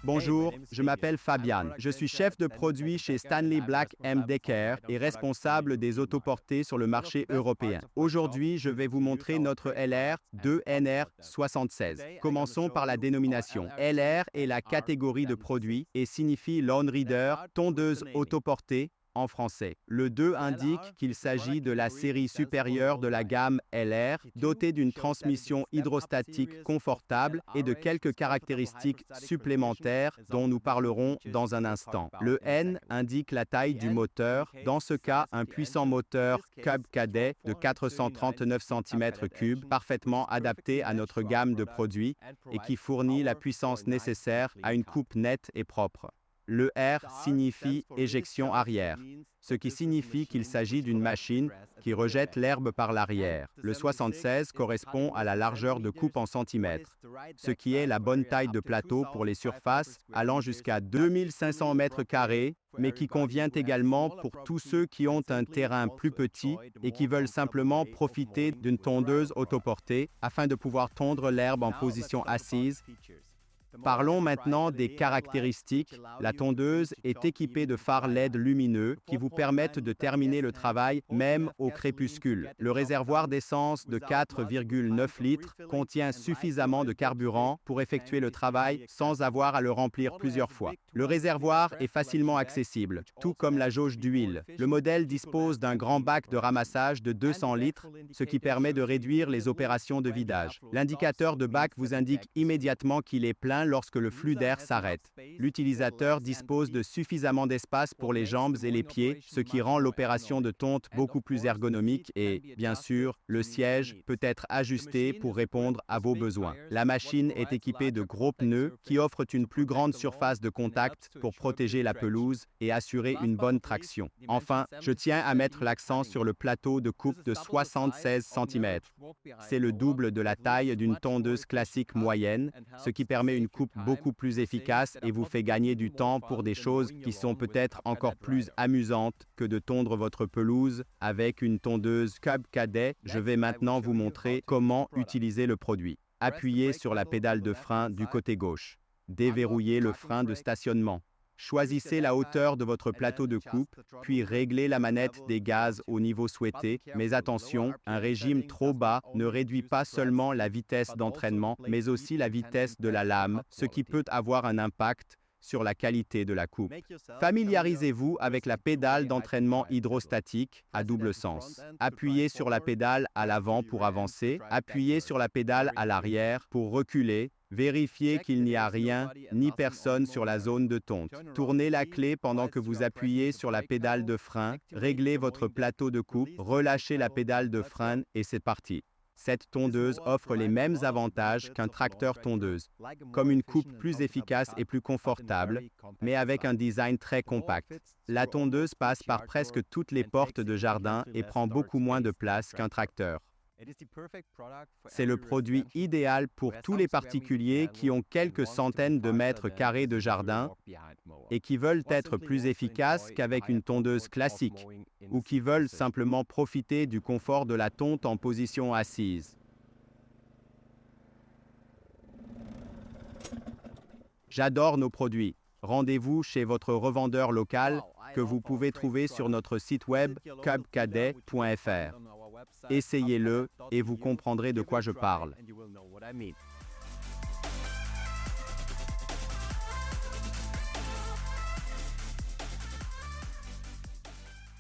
Bonjour, je m'appelle Fabian. Je suis chef de produit chez Stanley Black & Decker et responsable des autoportées sur le marché européen. Aujourd'hui, je vais vous montrer notre LR2NR76. Commençons par la dénomination. LR est la catégorie de produit et signifie Lawn Reader, tondeuse autoportée, en français. Le 2 indique qu'il s'agit de la série supérieure de la gamme LR, dotée d'une transmission hydrostatique confortable et de quelques caractéristiques supplémentaires dont nous parlerons dans un instant. Le N indique la taille du moteur, dans ce cas un puissant moteur Cub Cadet de 439 cm3, parfaitement adapté à notre gamme de produits et qui fournit la puissance nécessaire à une coupe nette et propre. Le R signifie éjection arrière, ce qui signifie qu'il s'agit d'une machine qui rejette l'herbe par l'arrière. Le 76 correspond à la largeur de coupe en centimètres, ce qui est la bonne taille de plateau pour les surfaces allant jusqu'à 2500 m², mais qui convient également pour tous ceux qui ont un terrain plus petit et qui veulent simplement profiter d'une tondeuse autoportée afin de pouvoir tondre l'herbe en position assise. Parlons maintenant des caractéristiques. La tondeuse est équipée de phares LED lumineux qui vous permettent de terminer le travail même au crépuscule. Le réservoir d'essence de 4,9 litres contient suffisamment de carburant pour effectuer le travail sans avoir à le remplir plusieurs fois. Le réservoir est facilement accessible, tout comme la jauge d'huile. Le modèle dispose d'un grand bac de ramassage de 200 litres, ce qui permet de réduire les opérations de vidage. L'indicateur de bac vous indique immédiatement qu'il est plein lorsque le flux d'air s'arrête. L'utilisateur dispose de suffisamment d'espace pour les jambes et les pieds, ce qui rend l'opération de tonte beaucoup plus ergonomique et, bien sûr, le siège peut être ajusté pour répondre à vos besoins. La machine est équipée de gros pneus qui offrent une plus grande surface de contact pour protéger la pelouse et assurer une bonne traction. Enfin, je tiens à mettre l'accent sur le plateau de coupe de 76 cm. C'est le double de la taille d'une tondeuse classique moyenne, ce qui permet une coupe beaucoup plus efficace et vous fait gagner du temps pour des choses qui sont peut-être encore plus amusantes que de tondre votre pelouse avec une tondeuse Cub Cadet. Je vais maintenant vous montrer comment utiliser le produit. Appuyez sur la pédale de frein du côté gauche. Déverrouillez le frein de stationnement. Choisissez la hauteur de votre plateau de coupe, puis réglez la manette des gaz au niveau souhaité. Mais attention, un régime trop bas ne réduit pas seulement la vitesse d'entraînement, mais aussi la vitesse de la lame, ce qui peut avoir un impact sur la qualité de la coupe. Familiarisez-vous avec la pédale d'entraînement hydrostatique à double sens. Appuyez sur la pédale à l'avant pour avancer, appuyez sur la pédale à l'arrière pour reculer. Vérifiez qu'il n'y a rien ni personne sur la zone de tonte. Tournez la clé pendant que vous appuyez sur la pédale de frein, réglez votre plateau de coupe, relâchez la pédale de frein et c'est parti. Cette tondeuse offre les mêmes avantages qu'un tracteur tondeuse, comme une coupe plus efficace et plus confortable, mais avec un design très compact. La tondeuse passe par presque toutes les portes de jardin et prend beaucoup moins de place qu'un tracteur. C'est le produit idéal pour tous les particuliers qui ont quelques centaines de mètres carrés de jardin et qui veulent être plus efficaces qu'avec une tondeuse classique ou qui veulent simplement profiter du confort de la tonte en position assise. J'adore nos produits. Rendez-vous chez votre revendeur local que vous pouvez trouver sur notre site web cubcadet.fr. Essayez-le et vous comprendrez de quoi je parle.